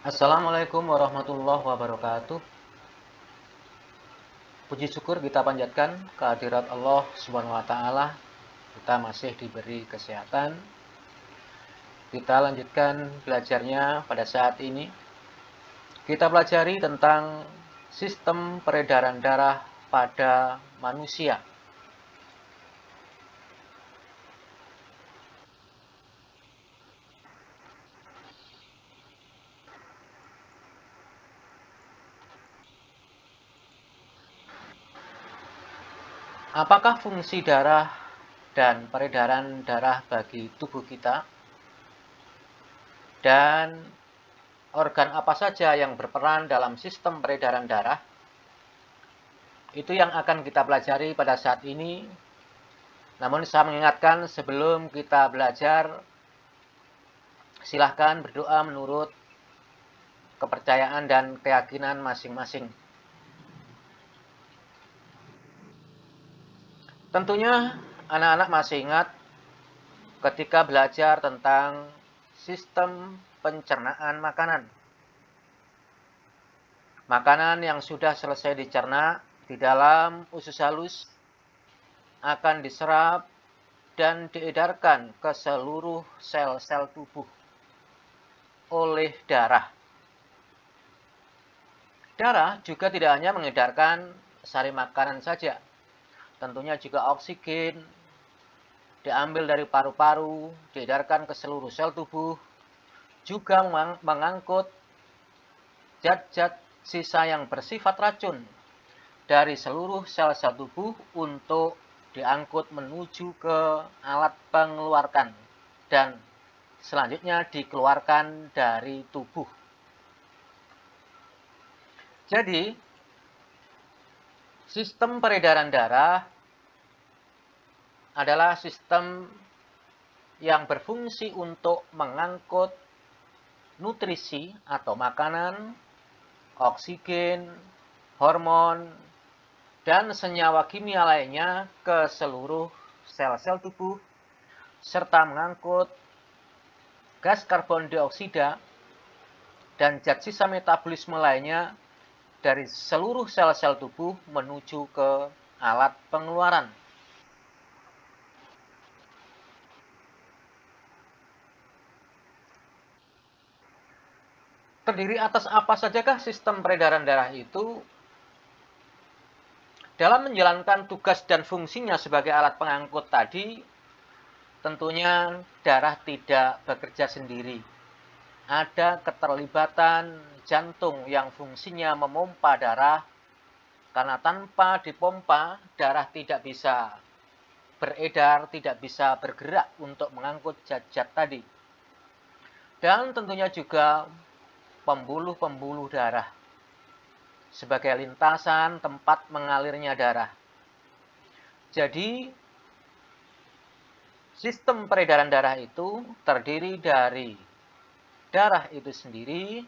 Assalamualaikum warahmatullahi wabarakatuh. Puji syukur kita panjatkan kehadirat Allah Subhanahu wa taala. Kita masih diberi kesehatan. Kita lanjutkan belajarnya pada saat ini. Kita pelajari tentang sistem peredaran darah pada manusia. Apakah fungsi darah dan peredaran darah bagi tubuh kita? Dan organ apa saja yang berperan dalam sistem peredaran darah? Itu yang akan kita pelajari pada saat ini. Namun saya mengingatkan sebelum kita belajar, silahkan berdoa menurut kepercayaan dan keyakinan masing-masing. Tentunya anak-anak masih ingat ketika belajar tentang sistem pencernaan makanan. Makanan yang sudah selesai dicerna di dalam usus halus akan diserap dan diedarkan ke seluruh sel-sel tubuh oleh darah. Darah juga tidak hanya mengedarkan sari makanan saja, tentunya juga oksigen diambil dari paru-paru, diedarkan ke seluruh sel tubuh, juga mengangkut zat-zat sisa yang bersifat racun dari seluruh sel-sel tubuh untuk diangkut menuju ke alat pengeluarkan dan selanjutnya dikeluarkan dari tubuh. Jadi, sistem peredaran darah adalah sistem yang berfungsi untuk mengangkut nutrisi atau makanan, oksigen, hormon, dan senyawa kimia lainnya ke seluruh sel-sel tubuh, serta mengangkut gas karbon dioksida dan zat sisa metabolisme lainnya dari seluruh sel-sel tubuh menuju ke alat pengeluaran. Terdiri atas apa sajakah sistem peredaran darah itu? Dalam menjalankan tugas dan fungsinya sebagai alat pengangkut tadi, tentunya darah tidak bekerja sendiri. Ada keterlibatan jantung yang fungsinya memompa darah, karena tanpa dipompa, darah tidak bisa beredar, tidak bisa bergerak untuk mengangkut zat-zat tadi. Dan tentunya juga pembuluh-pembuluh darah sebagai lintasan tempat mengalirnya darah. Jadi, sistem peredaran darah itu terdiri dari darah itu sendiri,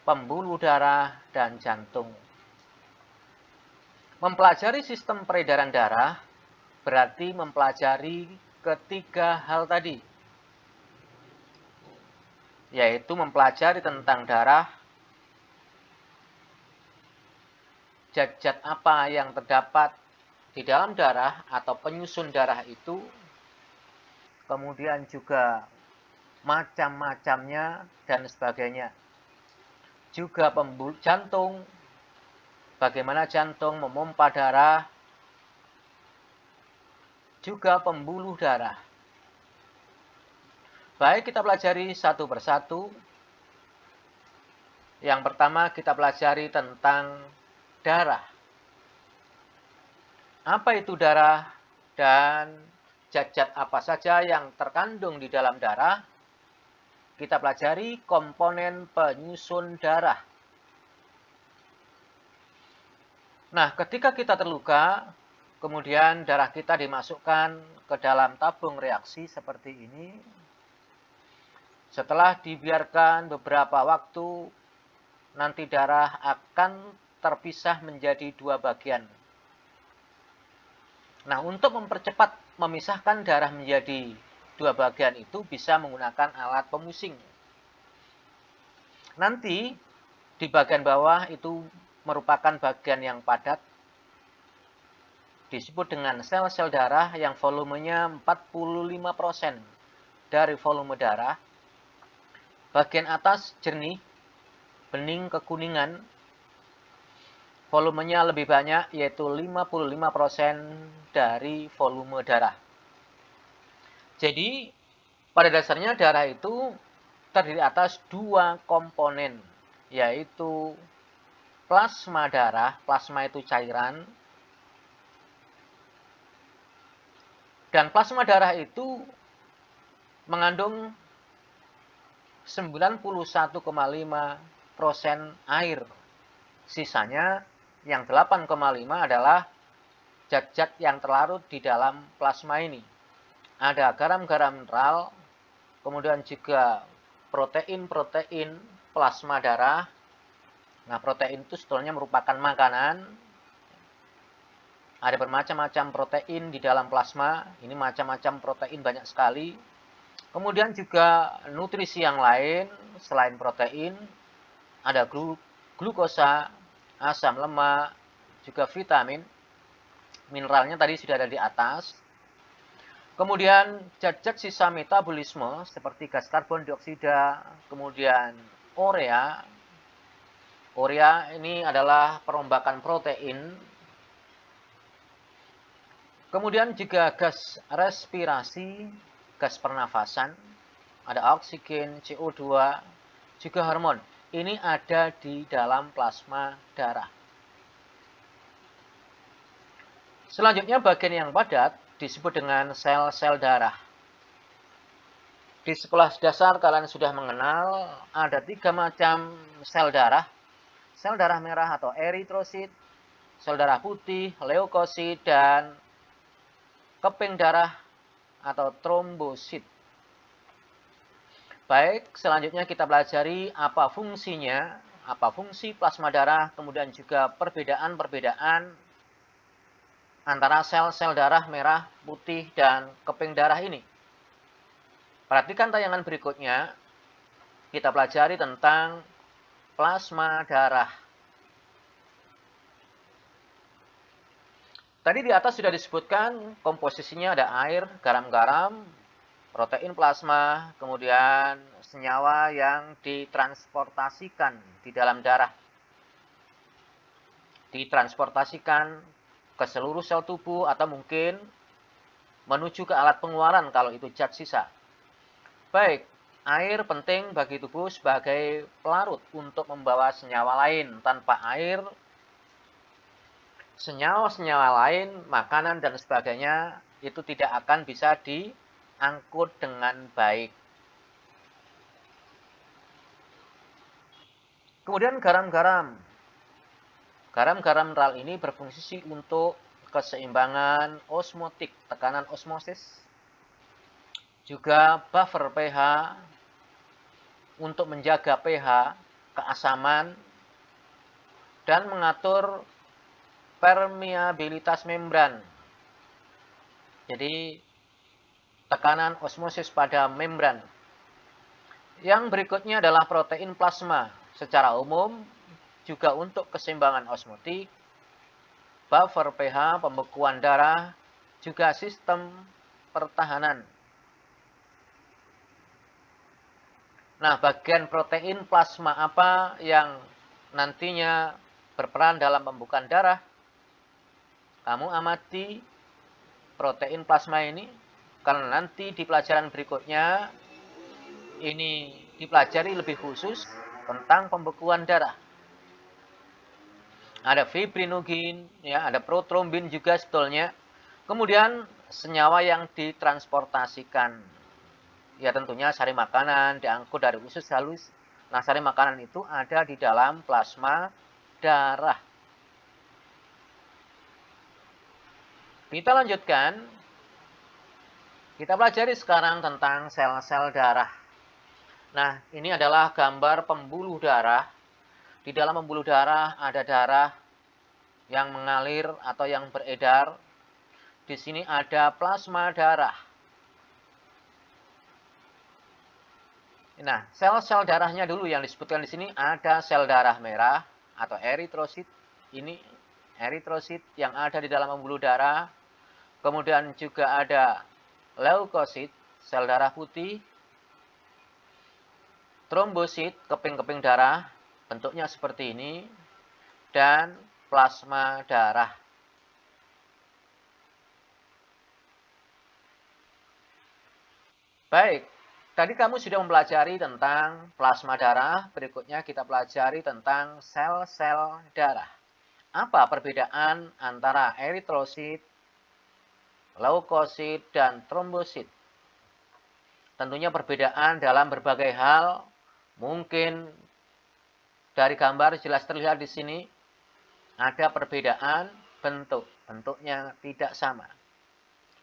pembuluh darah, dan jantung. Mempelajari sistem peredaran darah berarti mempelajari ketiga hal tadi, yaitu mempelajari tentang darah, zat-zat apa yang terdapat di dalam darah atau penyusun darah itu, kemudian juga macam-macamnya dan sebagainya. Juga pembuluh jantung, bagaimana jantung memompa darah, juga pembuluh darah. Baik, kita pelajari satu persatu. Yang pertama kita pelajari tentang darah. Apa itu darah dan zat-zat apa saja yang terkandung di dalam darah? Kita pelajari komponen penyusun darah. Nah, ketika kita terluka, kemudian darah kita dimasukkan ke dalam tabung reaksi seperti ini. Setelah dibiarkan beberapa waktu, nanti darah akan terpisah menjadi dua bagian. Nah, untuk mempercepat memisahkan darah menjadi dua bagian itu bisa menggunakan alat pemusing. Nanti di bagian bawah itu merupakan bagian yang padat, disebut dengan sel-sel darah yang volumenya 45% dari volume darah. Bagian atas jernih, bening kekuningan, volumenya lebih banyak, yaitu 55% dari volume darah. Jadi, pada dasarnya darah itu terdiri atas dua komponen, yaitu plasma darah. Plasma itu cairan, dan plasma darah itu mengandung 91,5% air. Sisanya yang 8,5 adalah zat-zat yang terlarut di dalam plasma ini. Ada garam-garam mineral, kemudian juga protein-protein plasma darah. Nah, protein itu sebetulnya merupakan makanan. Ada bermacam-macam protein di dalam plasma. Ini macam-macam protein banyak sekali. Kemudian juga nutrisi yang lain selain protein, ada glukosa, asam lemak, juga vitamin. Mineralnya tadi sudah ada di atas. Kemudian zat-zat sisa metabolisme seperti gas karbon dioksida, kemudian urea. Urea ini adalah perombakan protein. Kemudian juga gas respirasi, gas pernafasan, ada oksigen, CO2, juga hormon. Ini ada di dalam plasma darah. Selanjutnya bagian yang padat disebut dengan sel-sel darah. Di sekolah dasar kalian sudah mengenal ada 3 macam sel darah. Sel darah merah atau eritrosit, sel darah putih, leukosit, dan keping darah atau trombosit. Baik, selanjutnya kita pelajari apa fungsinya, apa fungsi plasma darah, kemudian juga perbedaan-perbedaan antara sel-sel darah merah, putih, dan keping darah ini. Perhatikan tayangan berikutnya, kita pelajari tentang plasma darah. Tadi di atas sudah disebutkan komposisinya ada air, garam-garam, protein plasma, kemudian senyawa yang ditransportasikan di dalam darah. Ditransportasikan ke seluruh sel tubuh atau mungkin menuju ke alat pengeluaran kalau itu zat sisa. Baik, air penting bagi tubuh sebagai pelarut untuk membawa senyawa lain. Tanpa air, senyawa-senyawa lain, makanan dan sebagainya itu tidak akan bisa diangkut dengan baik. Kemudian garam-garam. Garam-garam mineral ini berfungsi untuk keseimbangan osmotik, tekanan osmosis. Juga buffer pH untuk menjaga pH, keasaman, dan mengatur permeabilitas membran. Jadi, tekanan osmosis pada membran. Yang berikutnya adalah protein plasma. Secara umum, juga untuk keseimbangan osmotik, buffer pH, pembekuan darah, juga sistem pertahanan. Nah, bagian protein plasma apa yang nantinya berperan dalam pembukaan darah? Kamu amati protein plasma ini, karena nanti di pelajaran berikutnya ini dipelajari lebih khusus tentang pembekuan darah. Ada fibrinogin, ya, ada protrombin juga sebetulnya. Kemudian senyawa yang ditransportasikan. Ya tentunya sari makanan diangkut dari usus halus. Nah, sari makanan itu ada di dalam plasma darah. Kita lanjutkan. Kita pelajari sekarang tentang sel-sel darah. Nah, ini adalah gambar pembuluh darah. Di dalam pembuluh darah ada darah yang mengalir atau yang beredar. Di sini ada plasma darah. Nah, sel-sel darahnya dulu yang disebutkan di sini ada sel darah merah atau eritrosit. Ini eritrosit yang ada di dalam pembuluh darah. Kemudian juga ada leukosit, sel darah putih. Trombosit, keping-keping darah, bentuknya seperti ini. Dan plasma darah. Baik, tadi kamu sudah mempelajari tentang plasma darah, berikutnya kita pelajari tentang sel-sel darah. Apa perbedaan antara eritrosit, leukosit, dan trombosit? Tentunya perbedaan dalam berbagai hal, mungkin dari gambar jelas terlihat di sini, ada perbedaan bentuk, bentuknya tidak sama.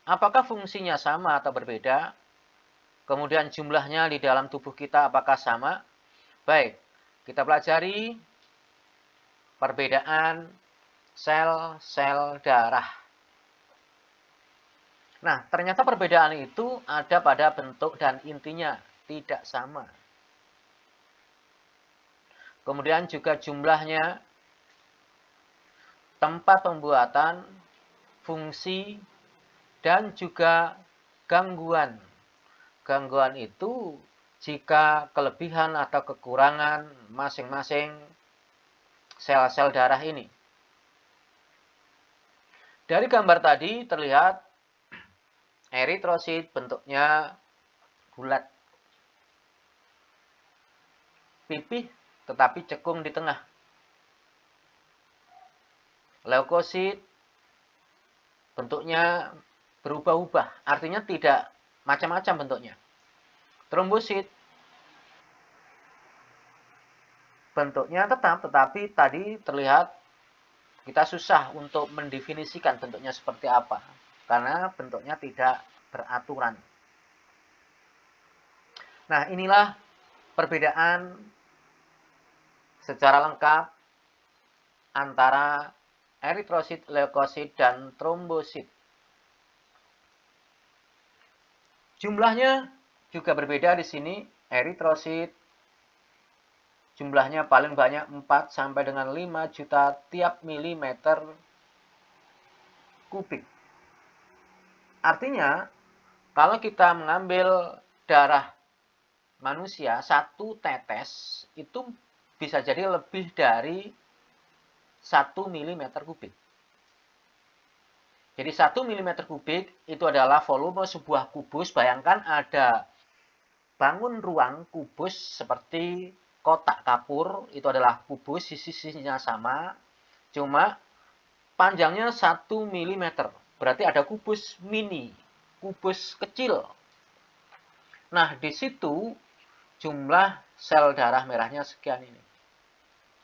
Apakah fungsinya sama atau berbeda? Kemudian jumlahnya di dalam tubuh kita apakah sama? Baik, kita pelajari perbedaan sel-sel darah. Nah, ternyata perbedaan itu ada pada bentuk dan intinya, tidak sama. Kemudian juga jumlahnya, tempat pembuatan, fungsi, dan juga gangguan. Gangguan itu jika kelebihan atau kekurangan masing-masing sel-sel darah ini. Dari gambar tadi terlihat eritrosit bentuknya bulat, pipih tetapi cekung di tengah. Leukosit bentuknya berubah-ubah, artinya tidak macam-macam bentuknya. Trombosit bentuknya tetap, tetapi tadi terlihat kita susah untuk mendefinisikan bentuknya seperti apa, karena bentuknya tidak beraturan. Nah, inilah perbedaan secara lengkap antara eritrosit, leukosit, dan trombosit. Jumlahnya juga berbeda di sini. Eritrosit jumlahnya paling banyak 4 sampai dengan 5 juta tiap milimeter kubik. Artinya, kalau kita mengambil darah manusia, satu tetes itu bisa jadi lebih dari 1 milimeter kubik. Jadi 1 milimeter kubik itu adalah volume sebuah kubus. Bayangkan ada bangun ruang kubus seperti kotak kapur, itu adalah kubus, sisi-sisinya sama, cuma panjangnya 1 milimeter. Berarti ada kubus mini, kubus kecil. Nah, di situ jumlah sel darah merahnya sekian ini.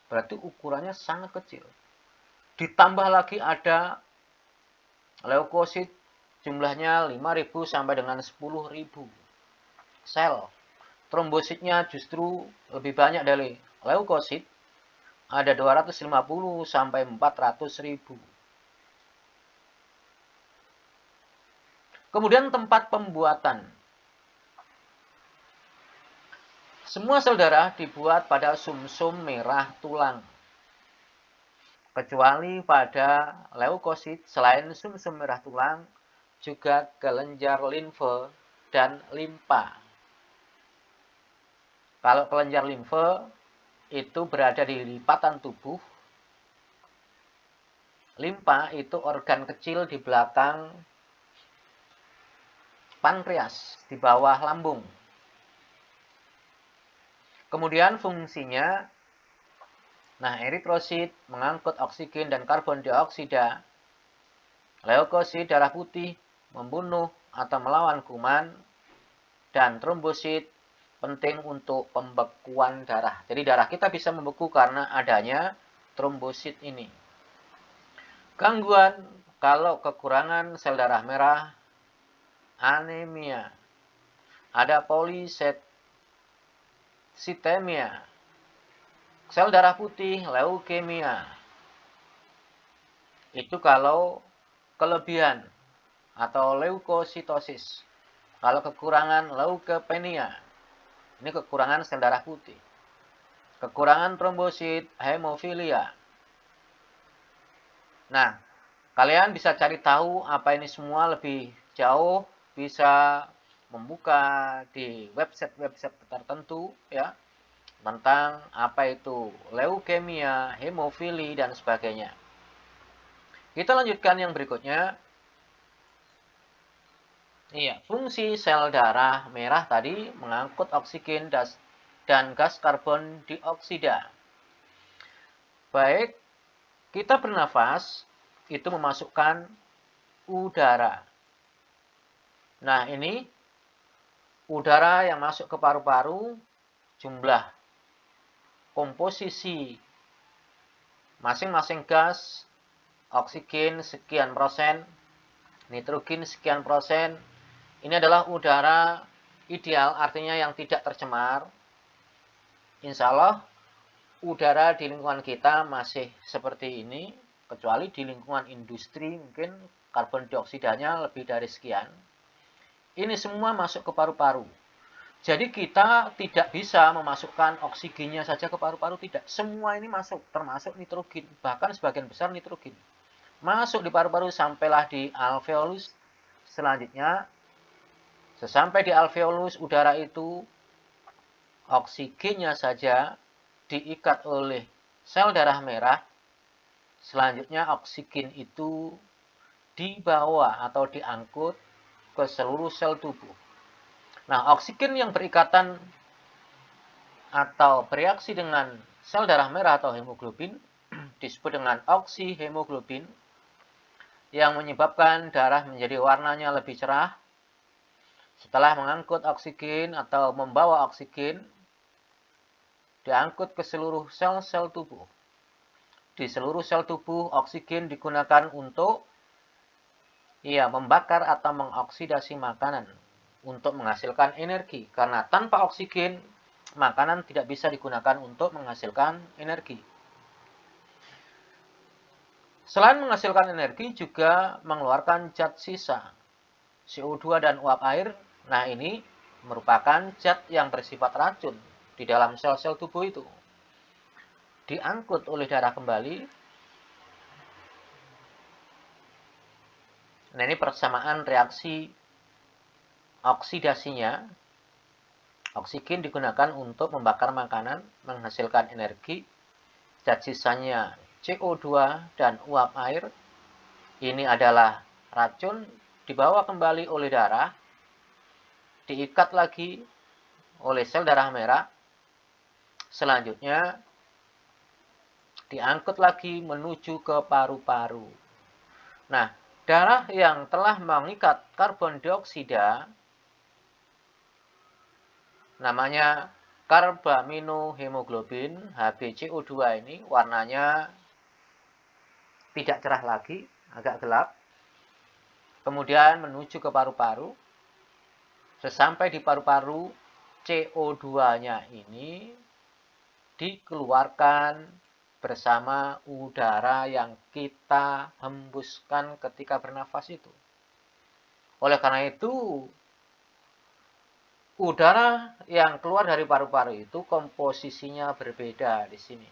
Berarti ukurannya sangat kecil. Ditambah lagi ada leukosit, jumlahnya 5.000 sampai dengan 10.000 sel. Trombositnya justru lebih banyak dari leukosit, ada 250 sampai 400.000. Kemudian tempat pembuatan. Semua sel darah dibuat pada sumsum merah tulang. Kecuali pada leukosit, selain sumsum merah tulang, juga kelenjar limfe dan limpa. Kalau kelenjar limfe itu berada di lipatan tubuh, limpa itu organ kecil di belakang pankreas, di bawah lambung. Kemudian fungsinya, nah eritrosit mengangkut oksigen dan karbon dioksida, leukosit darah putih membunuh atau melawan kuman, dan trombosit penting untuk pembekuan darah. Jadi darah kita bisa membeku karena adanya trombosit ini. Gangguan, kalau kekurangan sel darah merah, anemia, ada polisitsemia, sel darah putih, leukemia. Itu kalau kelebihan atau leukositosis. Kalau kekurangan, leukopenia. Ini kekurangan sel darah putih. Kekurangan trombosit, hemofilia. Nah, kalian bisa cari tahu apa ini semua lebih jauh, bisa membuka di website-website tertentu ya, tentang apa itu leukemia, hemofili, dan sebagainya. Kita lanjutkan yang berikutnya. Iya, fungsi sel darah merah tadi mengangkut oksigen dan gas karbon dioksida. Baik, kita bernafas itu memasukkan udara. Nah, ini udara yang masuk ke paru-paru, jumlah komposisi masing-masing gas, oksigen sekian persen, nitrogen sekian persen. Ini adalah udara ideal, artinya yang tidak tercemar. Insya Allah, udara di lingkungan kita masih seperti ini, kecuali di lingkungan industri mungkin karbon dioksidanya lebih dari sekian. Ini semua masuk ke paru-paru. Jadi kita tidak bisa memasukkan oksigennya saja ke paru-paru, tidak. Semua ini masuk, termasuk nitrogen, bahkan sebagian besar nitrogen. Masuk di paru-paru sampailah di alveolus. Selanjutnya, sesampai di alveolus, udara itu oksigennya saja diikat oleh sel darah merah. Selanjutnya oksigen itu dibawa atau diangkut ke seluruh sel tubuh. Nah, oksigen yang berikatan atau bereaksi dengan sel darah merah atau hemoglobin disebut dengan oksihemoglobin, yang menyebabkan darah menjadi warnanya lebih cerah. Setelah mengangkut oksigen atau membawa oksigen, diangkut ke seluruh sel-sel tubuh. Di seluruh sel tubuh, oksigen digunakan untuk membakar atau mengoksidasi makanan untuk menghasilkan energi. Karena tanpa oksigen, makanan tidak bisa digunakan untuk menghasilkan energi. Selain menghasilkan energi, juga mengeluarkan zat sisa, CO2 dan uap air. Nah, ini merupakan zat yang bersifat racun di dalam sel-sel tubuh itu. Diangkut oleh darah kembali. Nah, ini persamaan reaksi oksidasinya. Oksigen digunakan untuk membakar makanan, menghasilkan energi. Zat sisanya CO2 dan uap air. Ini adalah racun, dibawa kembali oleh darah, diikat lagi oleh sel darah merah. Selanjutnya diangkut lagi menuju ke paru-paru. Nah, darah yang telah mengikat karbon dioksida namanya karbaminohemoglobin, HbCO2 ini warnanya tidak cerah lagi, agak gelap. Kemudian menuju ke paru-paru. Sesampai di paru-paru, CO2-nya ini dikeluarkan bersama udara yang kita hembuskan ketika bernafas itu. Oleh karena itu, udara yang keluar dari paru-paru itu komposisinya berbeda di sini.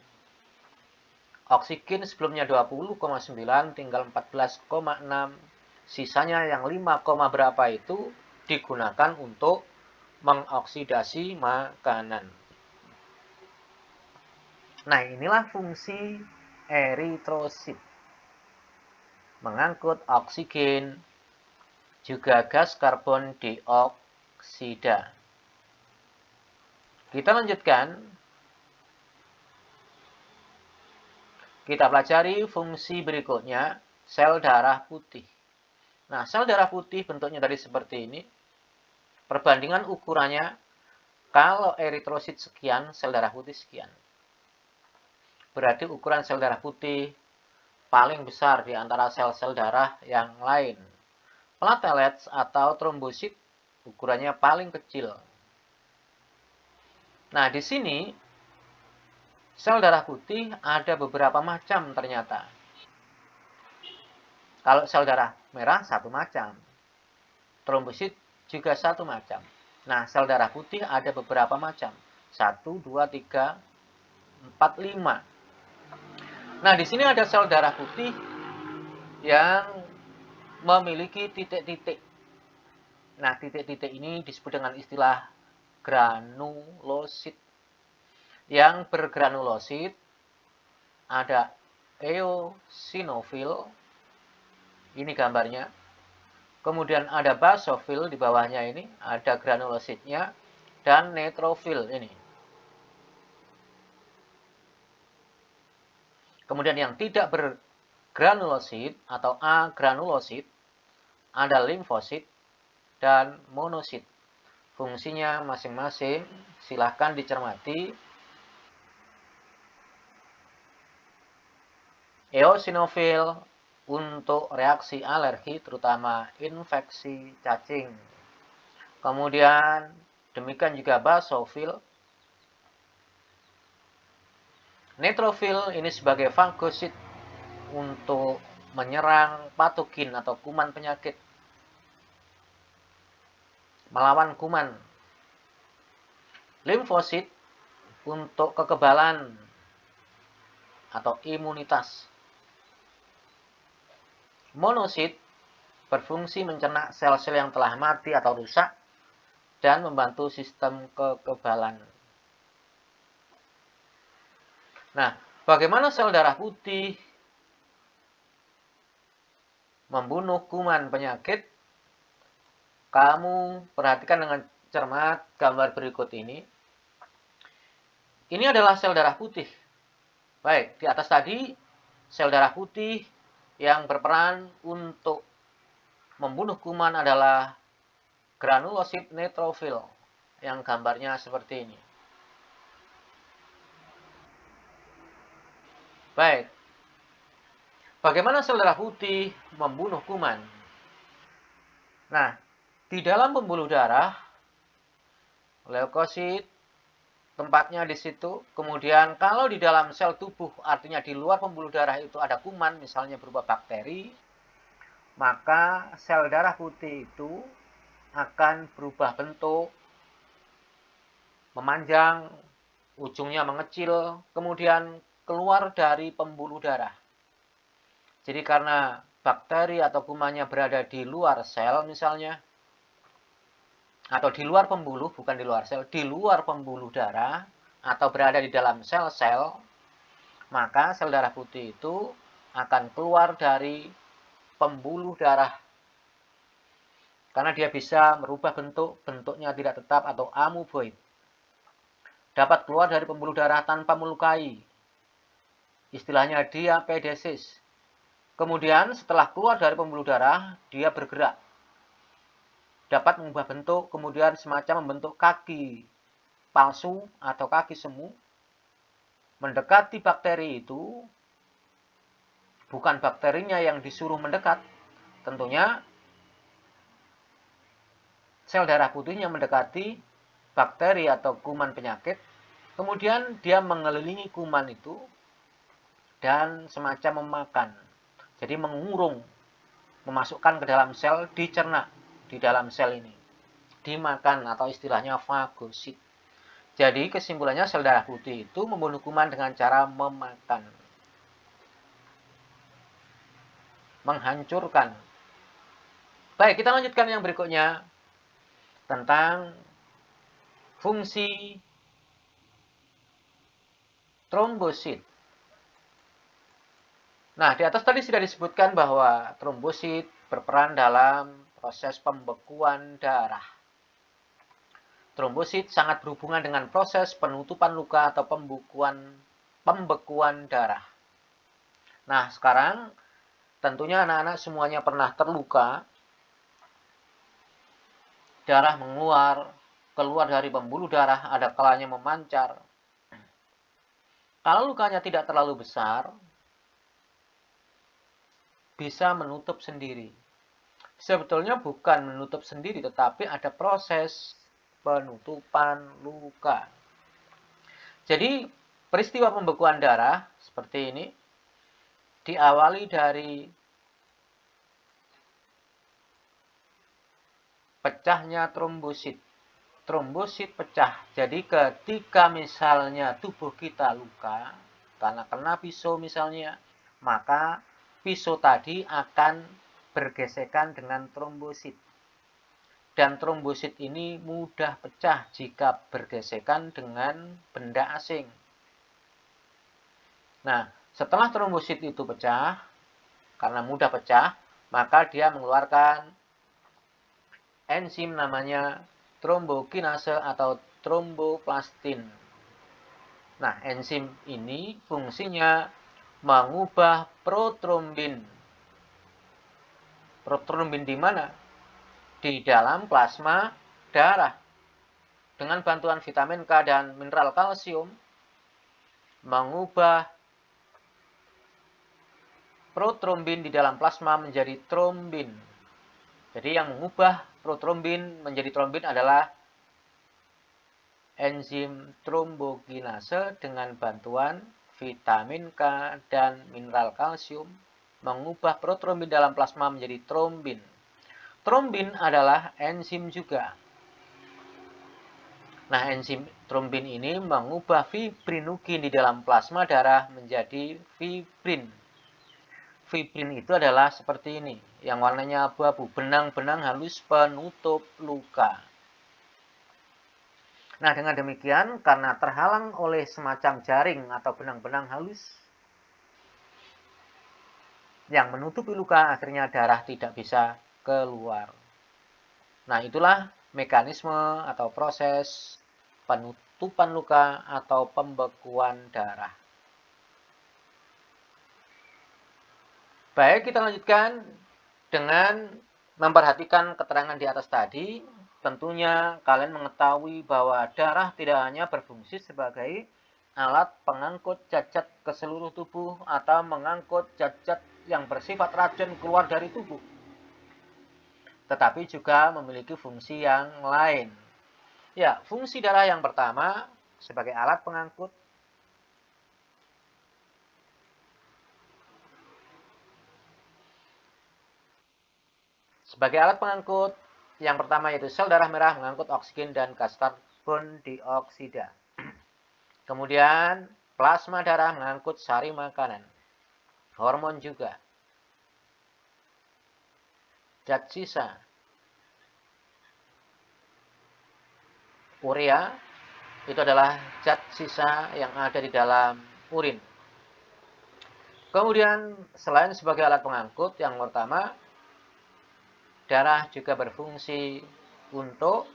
Oksigen sebelumnya 20,9, tinggal 14,6. Sisanya yang 5, berapa itu digunakan untuk mengoksidasi makanan. Nah, inilah fungsi eritrosit. Mengangkut oksigen, juga gas karbon dioksida. Kita lanjutkan. Kita pelajari fungsi berikutnya, sel darah putih. Nah, sel darah putih bentuknya tadi seperti ini. Perbandingan ukurannya, kalau eritrosit sekian, sel darah putih sekian. Berarti ukuran sel darah putih paling besar di antara sel-sel darah yang lain. Platelets atau trombosit ukurannya paling kecil. Nah, di sini sel darah putih ada beberapa macam ternyata. Kalau sel darah merah satu macam. Trombosit juga satu macam. Nah, sel darah putih ada beberapa macam. 1, 2, 3, 4, 5. Nah, di sini ada sel darah putih yang memiliki titik-titik. Nah, titik-titik ini disebut dengan istilah granulosit. Yang bergranulosit ada eosinofil, ini gambarnya. Kemudian ada basofil di bawahnya ini, ada granulositnya, dan neutrofil ini. Kemudian yang tidak bergranulosit atau agranulosit ada limfosit dan monosit. Fungsinya masing-masing silahkan dicermati. Eosinofil untuk reaksi alergi terutama infeksi cacing. Kemudian demikian juga basofil. Neutrofil ini sebagai fagosit untuk menyerang patogen atau kuman penyakit, melawan kuman. Limfosit untuk kekebalan atau imunitas. Monosit berfungsi mencerna sel-sel yang telah mati atau rusak dan membantu sistem kekebalan. Nah, bagaimana sel darah putih membunuh kuman penyakit? Kamu perhatikan dengan cermat gambar berikut ini. Ini adalah sel darah putih. Baik, di atas tadi sel darah putih yang berperan untuk membunuh kuman adalah granulosit neutrofil yang gambarnya seperti ini. Baik, bagaimana sel darah putih membunuh kuman? Nah, di dalam pembuluh darah, leukosit tempatnya di situ. Kemudian kalau di dalam sel tubuh, artinya di luar pembuluh darah itu ada kuman, misalnya berupa bakteri, maka sel darah putih itu akan berubah bentuk, memanjang, ujungnya mengecil, kemudian keluar dari pembuluh darah. Jadi karena bakteri atau kumannya berada di luar sel misalnya, atau di luar pembuluh, bukan di luar sel, di luar pembuluh darah, atau berada di dalam sel-sel, maka sel darah putih itu akan keluar dari pembuluh darah. Karena dia bisa merubah bentuk, bentuknya tidak tetap atau amoeboid. Dapat keluar dari pembuluh darah tanpa melukai. Istilahnya diapedesis. Kemudian setelah keluar dari pembuluh darah, dia bergerak. Dapat mengubah bentuk, kemudian semacam membentuk kaki palsu atau kaki semu. Mendekati bakteri itu, bukan bakterinya yang disuruh mendekat. Tentunya sel darah putihnya mendekati bakteri atau kuman penyakit. Kemudian dia mengelilingi kuman itu dan semacam memakan. Jadi mengurung, memasukkan ke dalam sel, dicerna di dalam sel ini. Dimakan atau istilahnya fagosit. Jadi kesimpulannya sel darah putih itu membunuh kuman dengan cara memakan. Menghancurkan. Baik, kita lanjutkan yang berikutnya. Tentang fungsi trombosit. Nah, di atas tadi sudah disebutkan bahwa trombosit berperan dalam proses pembekuan darah. Trombosit sangat berhubungan dengan proses penutupan luka atau pembekuan darah. Nah, sekarang tentunya anak-anak semuanya pernah terluka, darah mengeluar, keluar dari pembuluh darah, ada kalanya memancar. Kalau lukanya tidak terlalu besar, bisa menutup sendiri. Sebetulnya bukan menutup sendiri, tetapi ada proses penutupan luka. Jadi, peristiwa pembekuan darah seperti ini diawali dari pecahnya trombosit. trombosit pecah. Jadi ketika misalnya tubuh kita luka karena kena pisau misalnya, maka pisau tadi akan bergesekan dengan trombosit. Dan trombosit ini mudah pecah jika bergesekan dengan benda asing. Nah, setelah trombosit itu pecah, karena mudah pecah, maka dia mengeluarkan enzim namanya trombokinase atau tromboplastin. Nah, enzim ini fungsinya mengubah protrombin. Protrombin di mana? Di dalam plasma darah. Dengan bantuan vitamin K dan mineral kalsium, mengubah protrombin di dalam plasma menjadi trombin. Jadi yang mengubah protrombin menjadi trombin adalah enzim trombokinase dengan bantuan vitamin K dan mineral kalsium mengubah protrombin dalam plasma menjadi trombin. Trombin adalah enzim juga. Nah, enzim trombin ini mengubah fibrinukin di dalam plasma darah menjadi fibrin. Fibrin itu adalah seperti ini, yang warnanya abu-abu, benang-benang halus penutup luka. Nah, dengan demikian, karena terhalang oleh semacam jaring atau benang-benang halus yang menutupi luka, akhirnya darah tidak bisa keluar. Nah, itulah mekanisme atau proses penutupan luka atau pembekuan darah. Baik, kita lanjutkan dengan memperhatikan keterangan di atas tadi. Tentunya kalian mengetahui bahwa darah tidak hanya berfungsi sebagai alat pengangkut cacat ke seluruh tubuh atau mengangkut cacat yang bersifat racun keluar dari tubuh, tetapi juga memiliki fungsi yang lain. Ya, fungsi darah yang pertama sebagai alat pengangkut yang pertama yaitu sel darah merah mengangkut oksigen dan gas karbon dioksida. Kemudian plasma darah mengangkut sari makanan, hormon juga, zat sisa, urea itu adalah zat sisa yang ada di dalam urin. Kemudian selain sebagai alat pengangkut yang pertama, darah juga berfungsi untuk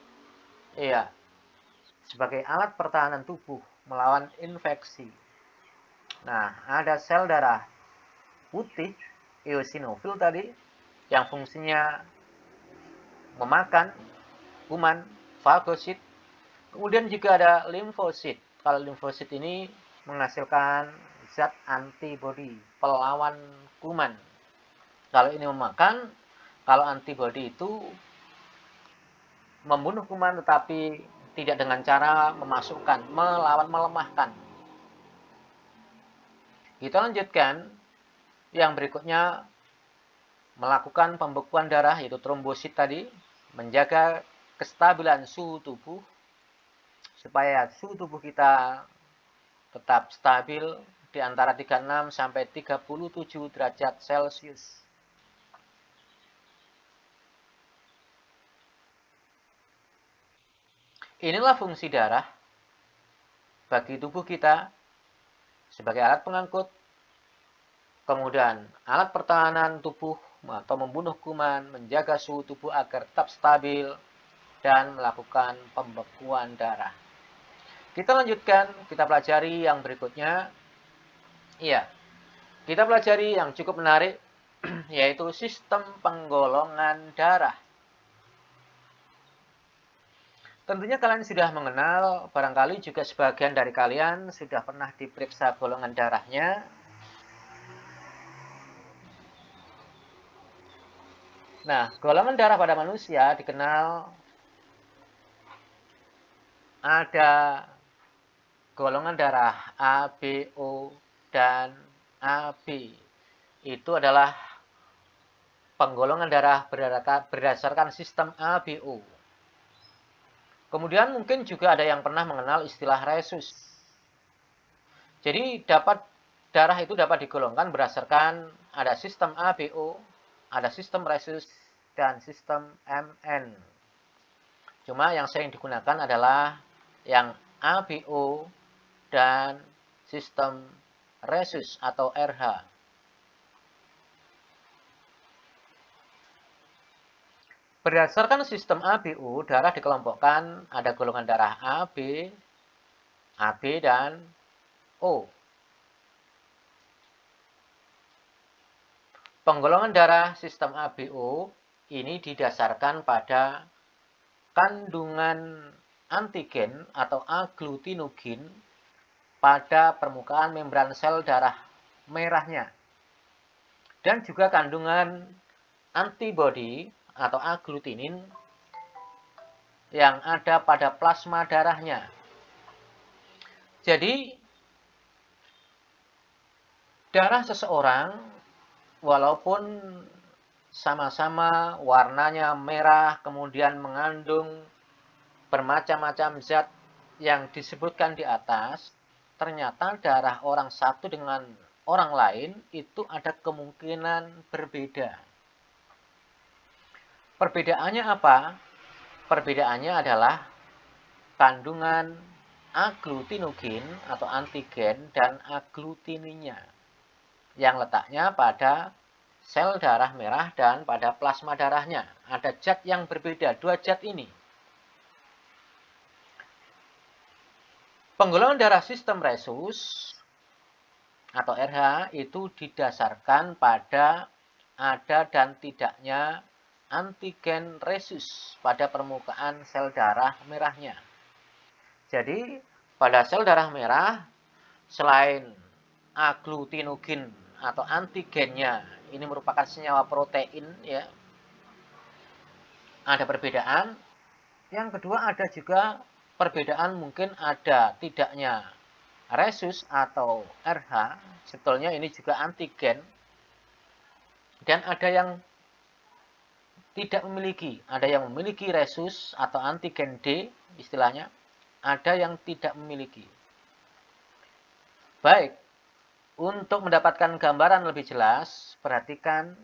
sebagai alat pertahanan tubuh melawan infeksi. Nah, ada sel darah putih, eosinofil tadi, yang fungsinya memakan kuman, fagosit. Kemudian juga ada limfosit. Kalau limfosit ini menghasilkan zat antibodi, pelawan kuman. Kalau ini memakan, kalau antibodi itu membunuh kuman tetapi tidak dengan cara memasukkan, melawan, melemahkan. Kita lanjutkan. Yang berikutnya melakukan pembekuan darah yaitu trombosit tadi, menjaga kestabilan suhu tubuh supaya suhu tubuh kita tetap stabil di antara 36 sampai 37 derajat Celcius. Inilah fungsi darah bagi tubuh kita sebagai alat pengangkut, kemudian alat pertahanan tubuh atau membunuh kuman, menjaga suhu tubuh agar tetap stabil, dan melakukan pembekuan darah. Kita lanjutkan, kita pelajari yang berikutnya. Iya, kita pelajari yang cukup menarik, yaitu sistem penggolongan darah. Tentunya kalian sudah mengenal, barangkali juga sebagian dari kalian sudah pernah diperiksa golongan darahnya. Nah, golongan darah pada manusia dikenal ada golongan darah A, B, O, dan AB. Itu adalah penggolongan darah berdasarkan sistem ABO. Kemudian mungkin juga ada yang pernah mengenal istilah resus. Jadi darah itu dapat digolongkan berdasarkan ada sistem ABO, ada sistem resus, dan sistem MN. Cuma yang sering digunakan adalah yang ABO dan sistem resus atau RH. Berdasarkan sistem ABO, darah dikelompokkan ada golongan darah AB, AB, dan O. Penggolongan darah sistem ABO ini didasarkan pada kandungan antigen atau agglutinogen pada permukaan membran sel darah merahnya. Dan juga kandungan antibodi atau agglutinin yang ada pada plasma darahnya. Jadi, darah seseorang walaupun sama-sama warnanya merah, kemudian mengandung bermacam-macam zat yang disebutkan di atas, ternyata darah orang satu dengan orang lain itu ada kemungkinan berbeda. Perbedaannya apa? Perbedaannya adalah kandungan agglutinogen atau antigen dan agglutininnya yang letaknya pada sel darah merah dan pada plasma darahnya. Ada zat yang berbeda, dua zat ini. Penggolongan darah sistem resus atau RH itu didasarkan pada ada dan tidaknya antigen resus pada permukaan sel darah merahnya. Jadi, pada sel darah merah, selain agglutinogen atau antigennya, ini merupakan senyawa protein, ya, ada perbedaan. Yang kedua, ada juga perbedaan mungkin ada tidaknya resus atau RH, sebetulnya ini juga antigen, dan ada yang tidak memiliki, ada yang memiliki resus atau antigen D istilahnya, ada yang tidak memiliki. Baik, untuk mendapatkan gambaran lebih jelas, perhatikan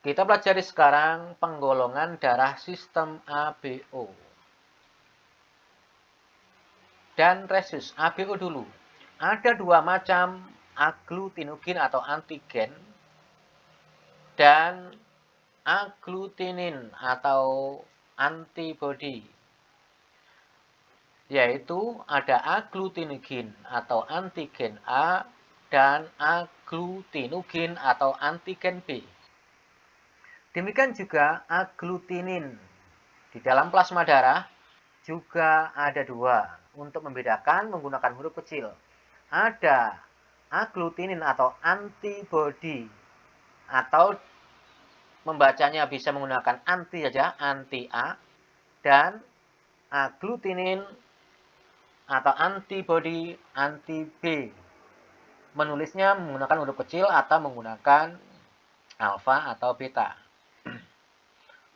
kita pelajari sekarang penggolongan darah sistem ABO dan resus. ABO dulu. Ada dua macam agglutinogen atau antigen dan agglutinin atau antibodi. Yaitu ada agglutinogen atau antigen A dan agglutinogen atau antigen B. Demikian juga agglutinin. Di dalam plasma darah juga ada dua. Untuk membedakan menggunakan huruf kecil. Ada agglutinin atau antibody. Atau membacanya bisa menggunakan anti saja, anti A. Dan agglutinin atau antibody, anti B. Menulisnya menggunakan huruf kecil atau menggunakan alfa atau beta.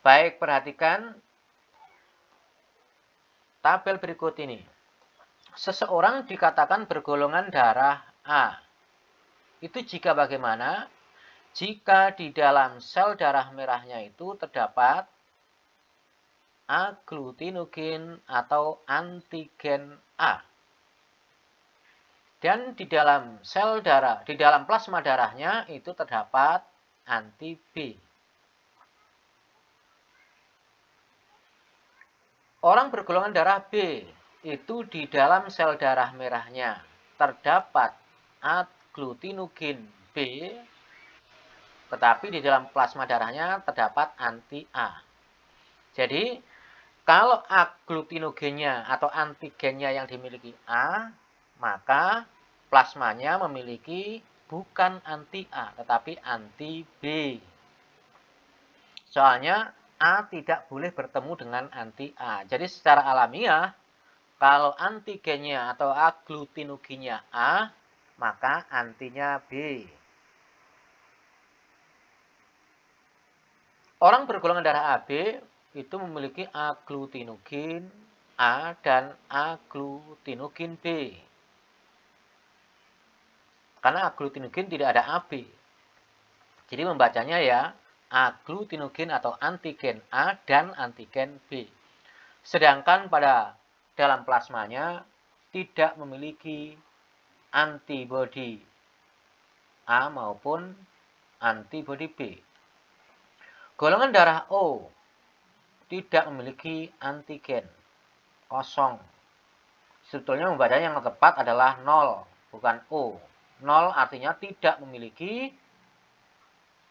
Baik, perhatikan tabel berikut ini. Seseorang dikatakan bergolongan darah A. Itu jika bagaimana? Jika di dalam sel darah merahnya itu terdapat agglutinogen atau antigen A. Dan di dalam sel darah, di dalam plasma darahnya itu terdapat anti B. Orang bergolongan darah B, itu di dalam sel darah merahnya terdapat agglutinogen B, tetapi di dalam plasma darahnya terdapat anti A. Jadi, kalau agglutinogennya atau antigennya yang dimiliki A, maka plasmanya memiliki bukan anti A, tetapi anti B. Soalnya A tidak boleh bertemu dengan anti A. Jadi secara alamiah, kalau antigennya atau agglutinogennya A, maka antinya B. Orang bergolongan darah AB itu memiliki aglutinugin A dan aglutinugin B. Karena aglutinugin tidak ada AB. Jadi membacanya ya aglutinugin atau antigen A dan antigen B. Sedangkan pada dalam plasmanya tidak memiliki antibodi A maupun antibodi B. Golongan darah O tidak memiliki antigen, kosong. Sebetulnya membacanya yang tepat adalah 0, bukan O. 0 artinya tidak memiliki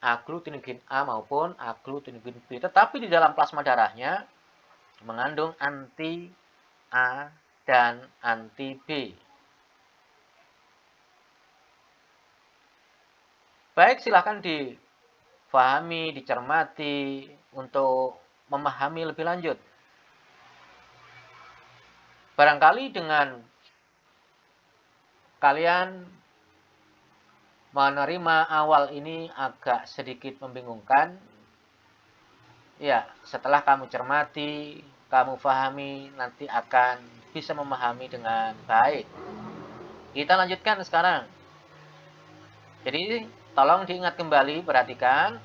aglutinugin A maupun aglutinugin B. Tetapi di dalam plasma darahnya mengandung anti A dan anti B. Baik, silahkan difahami, dicermati untuk memahami lebih lanjut. Barangkali dengan kalian menerima awal ini agak sedikit membingungkan. Ya, setelah kamu cermati, kamu pahami, nanti akan bisa memahami dengan baik. Kita lanjutkan sekarang. Jadi, tolong diingat kembali, perhatikan.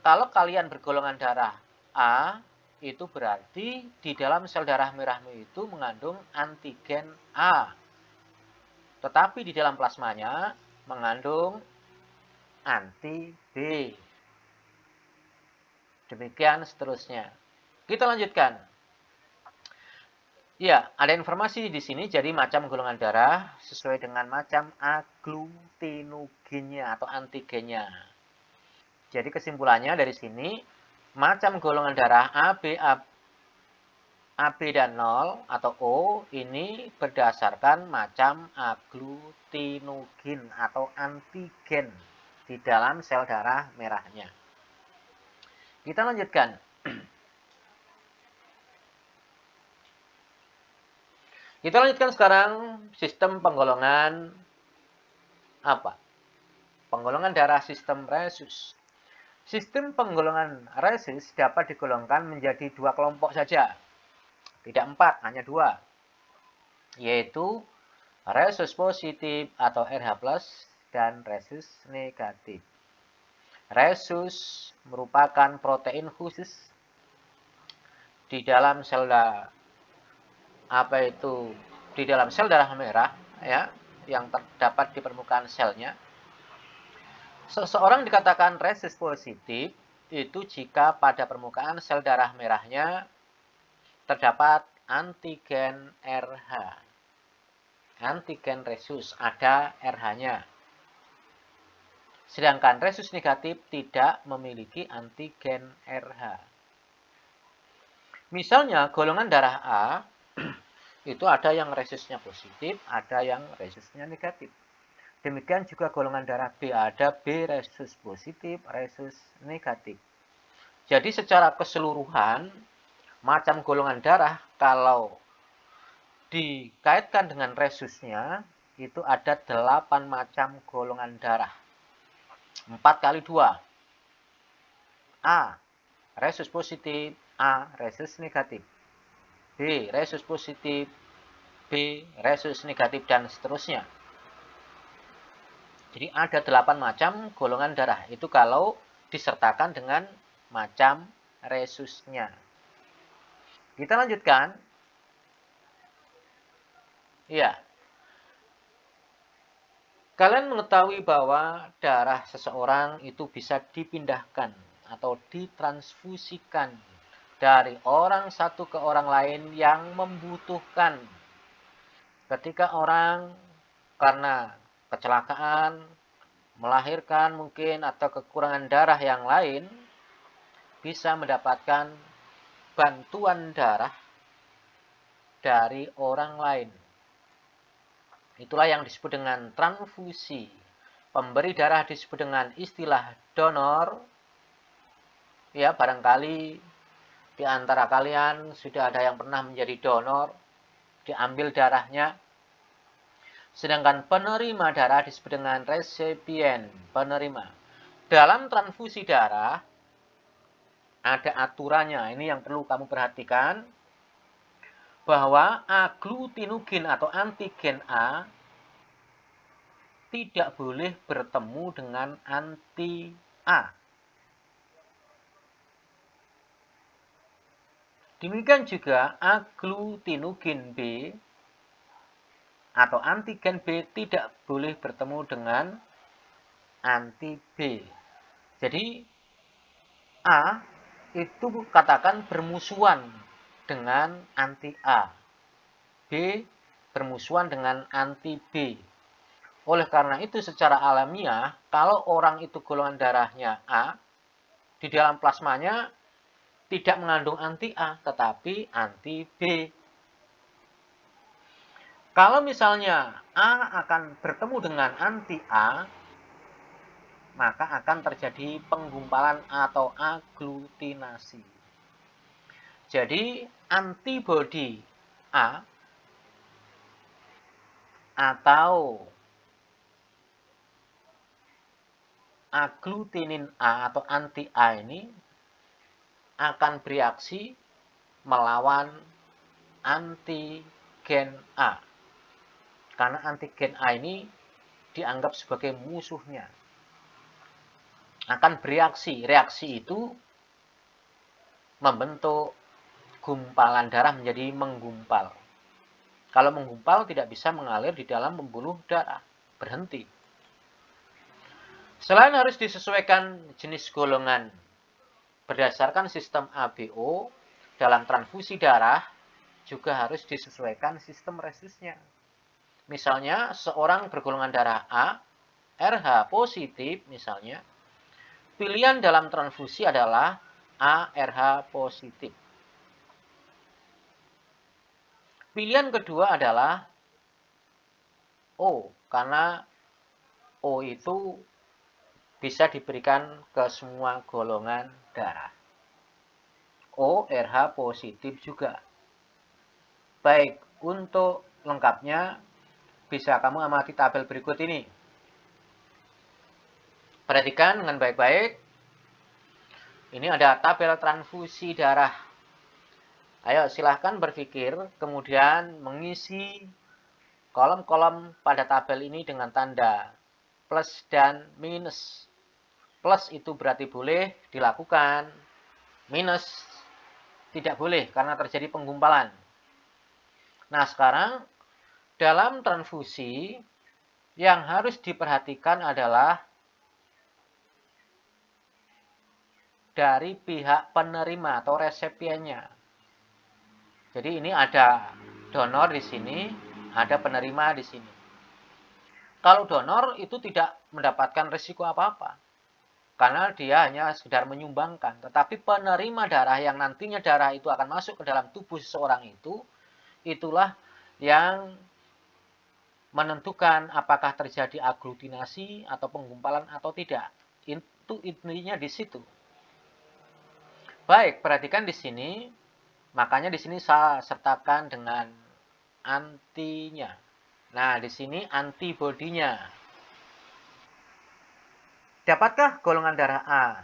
Kalau kalian bergolongan darah A, itu berarti di dalam sel darah merahmu itu mengandung antigen A. Tetapi di dalam plasmanya mengandung anti B. Demikian seterusnya. Kita lanjutkan. Ya, ada informasi di sini. Jadi macam golongan darah sesuai dengan macam agglutinuginnya atau antigennya. Jadi kesimpulannya dari sini, macam golongan darah AB dan 0 atau O ini berdasarkan macam aglutinugin atau antigen di dalam sel darah merahnya. Kita lanjutkan. Kita lanjutkan sekarang sistem penggolongan apa? Penggolongan darah sistem resus. Sistem penggolongan resus dapat digolongkan menjadi 2 kelompok saja. Tidak 4, hanya 2. Yaitu resus positif atau RH+ dan resus negatif. Resus merupakan protein khusus di dalam sel di dalam sel darah merah ya, yang terdapat di permukaan selnya. Seseorang dikatakan resus positif itu jika pada permukaan sel darah merahnya terdapat antigen RH. Antigen resus, ada RH-nya. Sedangkan resus negatif tidak memiliki antigen RH. Misalnya golongan darah A itu ada yang resusnya positif, ada yang resusnya negatif. Demikian juga golongan darah B, ada B resus positif, resus negatif. Jadi secara keseluruhan, macam golongan darah kalau dikaitkan dengan resusnya, itu ada 8 macam golongan darah. 4 kali 2. A, resus positif, A, resus negatif. B, resus positif, B, resus negatif, dan seterusnya. Jadi ada 8 macam golongan darah. Itu kalau disertakan dengan macam resusnya. Kita lanjutkan. Iya. Kalian mengetahui bahwa darah seseorang itu bisa dipindahkan atau ditransfusikan dari orang satu ke orang lain yang membutuhkan. Ketika orang karena kecelakaan, melahirkan mungkin, atau kekurangan darah yang lain, bisa mendapatkan bantuan darah dari orang lain. Itulah yang disebut dengan transfusi. Pemberi darah disebut dengan istilah donor. Ya, barangkali di antara kalian sudah ada yang pernah menjadi donor, diambil darahnya. Sedangkan penerima darah disebut dengan resipien, penerima. Dalam transfusi darah, Ada aturannya. Ini yang perlu kamu perhatikan. Bahwa agglutinogen atau antigen A tidak boleh bertemu dengan anti A. Demikian juga agglutinogen B atau antigen B tidak boleh bertemu dengan anti B. Jadi A itu katakan bermusuhan dengan anti A. B bermusuhan dengan anti B. Oleh karena itu secara alamiah, kalau orang itu golongan darahnya A, di dalam plasmanya tidak mengandung anti A, tetapi anti B. Kalau misalnya A akan bertemu dengan anti A, maka akan terjadi penggumpalan atau aglutinasi. Jadi antibodi A atau agglutinin A atau anti A ini akan bereaksi melawan antigen A. Karena antigen A ini dianggap sebagai musuhnya. Akan bereaksi. Reaksi itu membentuk gumpalan darah menjadi menggumpal. Kalau menggumpal tidak bisa mengalir di dalam pembuluh darah. Berhenti. Selain harus disesuaikan jenis golongan berdasarkan sistem ABO, dalam transfusi darah juga harus disesuaikan sistem resusnya. Misalnya seorang bergolongan darah A, RH positif misalnya, pilihan dalam transfusi adalah ARH positif. Pilihan kedua adalah O, karena O itu bisa diberikan ke semua golongan darah. O, RH positif juga. Baik, untuk lengkapnya bisa kamu amati tabel berikut ini. Perhatikan dengan baik-baik. Ini ada tabel transfusi darah. Ayo silahkan berpikir, kemudian mengisi kolom-kolom pada tabel ini dengan tanda plus dan minus. Plus itu berarti boleh dilakukan, minus tidak boleh karena terjadi penggumpalan. Nah sekarang dalam transfusi yang harus diperhatikan adalah dari pihak penerima atau resepiennya. Jadi ini ada donor di sini, ada penerima di sini. Kalau donor itu tidak mendapatkan risiko apa-apa. Karena dia hanya sekedar menyumbangkan. Tetapi penerima darah yang nantinya darah itu akan masuk ke dalam tubuh seseorang itu, itulah yang menentukan apakah terjadi aglutinasi atau penggumpalan atau tidak. Itu intinya di situ. Baik, perhatikan di sini. Makanya di sini saya sertakan dengan antinya. Nah, di sini antibodinya. Dapatkah golongan darah A?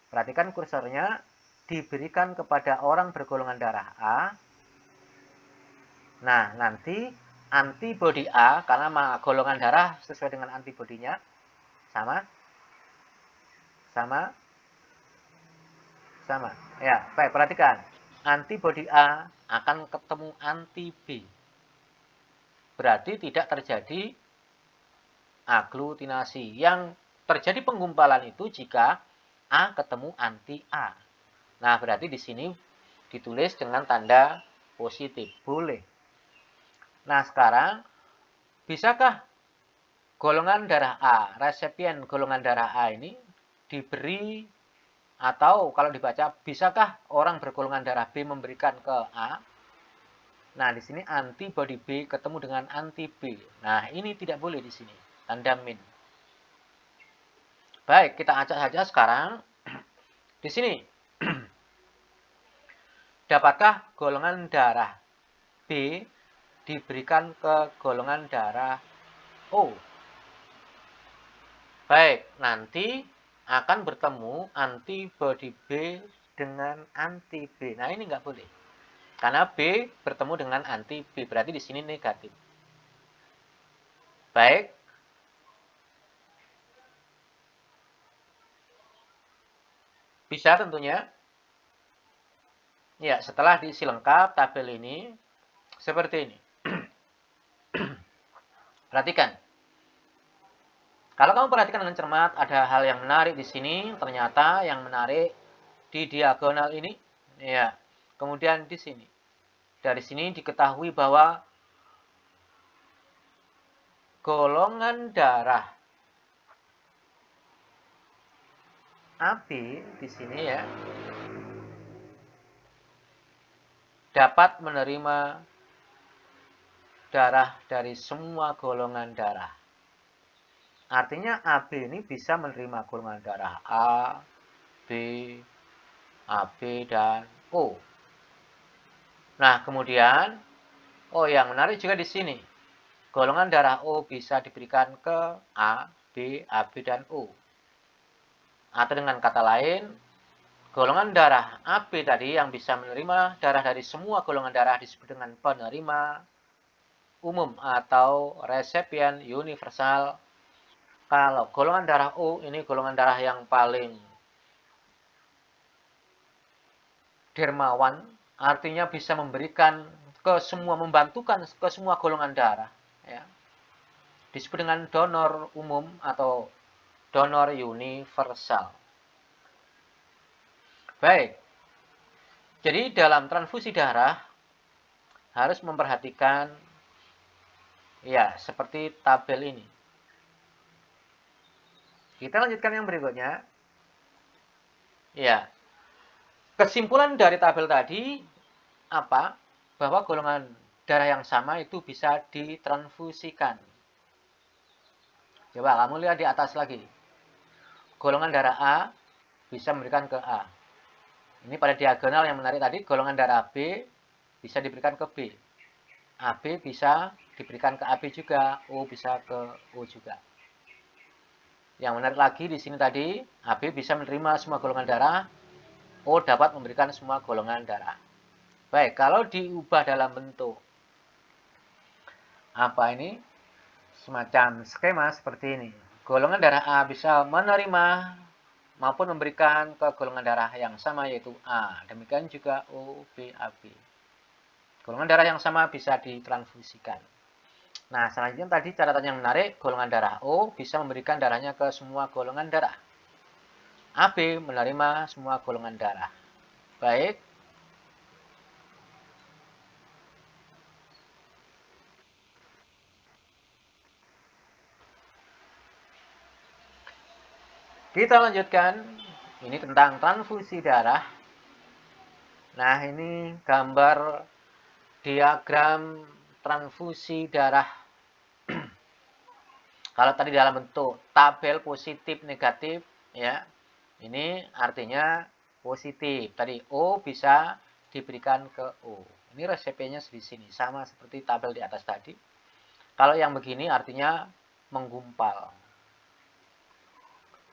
Perhatikan kursornya diberikan kepada orang bergolongan darah A. Nah, nanti antibodi A, karena golongan darah sesuai dengan antibodinya, sama. Ya, baik, perhatikan. Antibodi A akan ketemu anti B. Berarti tidak terjadi aglutinasi. Yang terjadi penggumpalan itu jika A ketemu anti A. Nah, berarti di sini ditulis dengan tanda positif. Boleh. Nah, sekarang bisakah golongan darah A, resepien golongan darah A ini diberi atau kalau dibaca, bisakah orang bergolongan darah B memberikan ke A? Nah, di sini antibodi B ketemu dengan anti B. Nah, ini tidak boleh di sini. Tanda min. Baik, kita acak saja sekarang. Di sini. Dapatkah golongan darah B diberikan ke golongan darah O? Baik, nanti akan bertemu antibodi B dengan anti B. Nah, ini nggak boleh. Karena B bertemu dengan anti B, berarti di sini negatif. Baik. Bisa tentunya. Ya, setelah diisi lengkap tabel ini seperti ini. Perhatikan. Kalau kamu perhatikan dengan cermat, ada hal yang menarik di sini. Ternyata yang menarik di diagonal ini, ya. Kemudian di sini. Dari sini diketahui bahwa golongan darah AB di sini ya dapat menerima darah dari semua golongan darah. Artinya AB ini bisa menerima golongan darah A, B, AB, dan O. Nah, kemudian, yang menarik juga di sini. Golongan darah O bisa diberikan ke A, B, AB, dan O. Atau dengan kata lain, golongan darah AB tadi yang bisa menerima darah dari semua golongan darah disebut dengan penerima umum atau resepien universal. Kalau golongan darah O ini golongan darah yang paling dermawan, artinya bisa memberikan ke semua, membantukan ke semua golongan darah. Ya. Disebut dengan donor umum atau donor universal. Baik, jadi dalam transfusi darah harus memperhatikan ya seperti tabel ini. Kita lanjutkan yang berikutnya. Ya, kesimpulan dari tabel tadi apa? Bahwa golongan darah yang sama itu bisa ditransfusikan. Coba kamu lihat di atas lagi. Golongan darah A bisa memberikan ke A. Ini pada diagonal yang menarik tadi, golongan darah B bisa diberikan ke B. AB bisa diberikan ke AB juga, O bisa ke O juga. Yang menarik lagi di sini tadi, AB bisa menerima semua golongan darah, O dapat memberikan semua golongan darah. Baik, kalau diubah dalam bentuk apa ini? Semacam skema seperti ini. Golongan darah A bisa menerima maupun memberikan ke golongan darah yang sama yaitu A. Demikian juga O, B, AB. Golongan darah yang sama bisa ditransfusikan. Nah, selanjutnya tadi catatan yang menarik, golongan darah O bisa memberikan darahnya ke semua golongan darah. AB menerima semua golongan darah. Baik. Kita lanjutkan. Ini tentang transfusi darah. Nah, ini gambar diagram transfusi darah. Kalau tadi dalam bentuk tabel positif negatif ya. Ini artinya positif. Tadi O bisa diberikan ke O. Ini resepnya di sini sama seperti tabel di atas tadi. Kalau yang begini artinya menggumpal.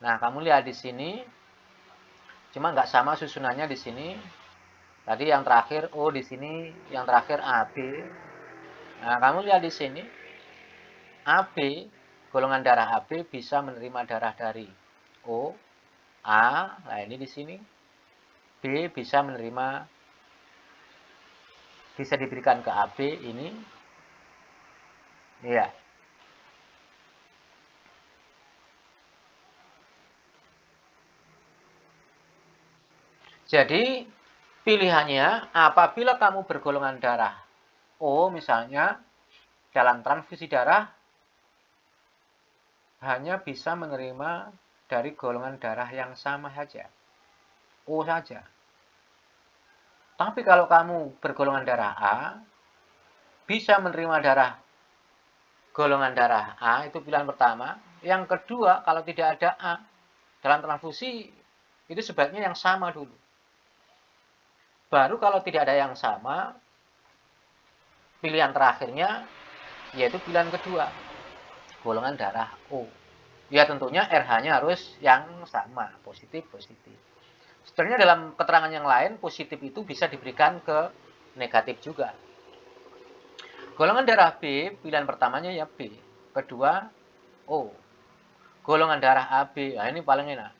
Nah, kamu lihat di sini cuma nggak sama susunannya di sini. Tadi yang terakhir O di sini, yang terakhir AB. Nah, kamu lihat di sini AB, golongan darah AB bisa menerima darah dari O, A, nah ini di sini. B bisa menerima, bisa diberikan ke AB ini. Iya. Jadi pilihannya apabila kamu bergolongan darah O misalnya dalam transfusi darah hanya bisa menerima dari golongan darah yang sama saja. O saja. Tapi kalau kamu bergolongan darah A, bisa menerima golongan darah A, itu pilihan pertama. Yang kedua, kalau tidak ada A, dalam transfusi, itu sebaiknya yang sama dulu. Baru kalau tidak ada yang sama, pilihan terakhirnya, yaitu pilihan kedua, golongan darah O. Ya tentunya RH-nya harus yang sama, positif. Sebenarnya dalam keterangan yang lain, positif itu bisa diberikan ke negatif juga. Golongan darah B, pilihan pertamanya ya B. Kedua, O. Golongan darah AB, nah ini paling enak.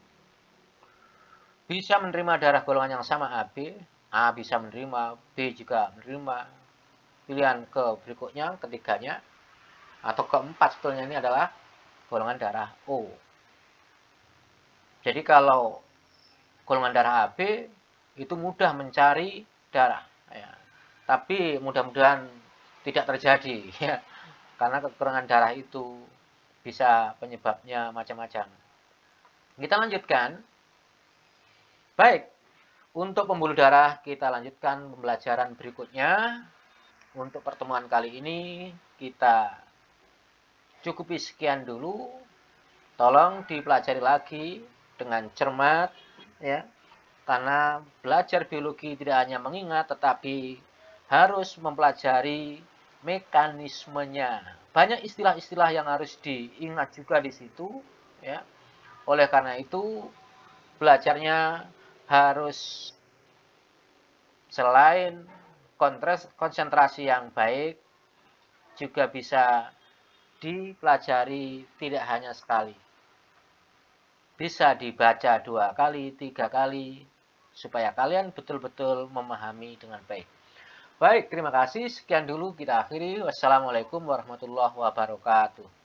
Bisa menerima darah golongan yang sama AB, A bisa menerima, B juga menerima. Pilihan ke berikutnya, ketiganya, atau keempat sebetulnya ini adalah golongan darah O. Jadi kalau golongan darah AB itu mudah mencari darah, ya. Tapi mudah-mudahan tidak terjadi, ya. Karena kekurangan darah itu bisa penyebabnya macam-macam. Kita lanjutkan. Baik, untuk pembuluh darah kita lanjutkan pembelajaran berikutnya. Untuk pertemuan kali ini kita cukupi sekian dulu. Tolong dipelajari lagi dengan cermat, ya. Karena belajar biologi tidak hanya mengingat, tetapi harus mempelajari mekanismenya. Banyak istilah-istilah yang harus diingat juga di situ, ya. Oleh karena itu, belajarnya harus selain konsentrasi yang baik, juga bisa dipelajari tidak hanya sekali. Bisa dibaca 2 kali, 3 kali, supaya kalian betul-betul memahami dengan baik. Baik, terima kasih. Sekian dulu kita akhiri. Wassalamualaikum warahmatullahi wabarakatuh.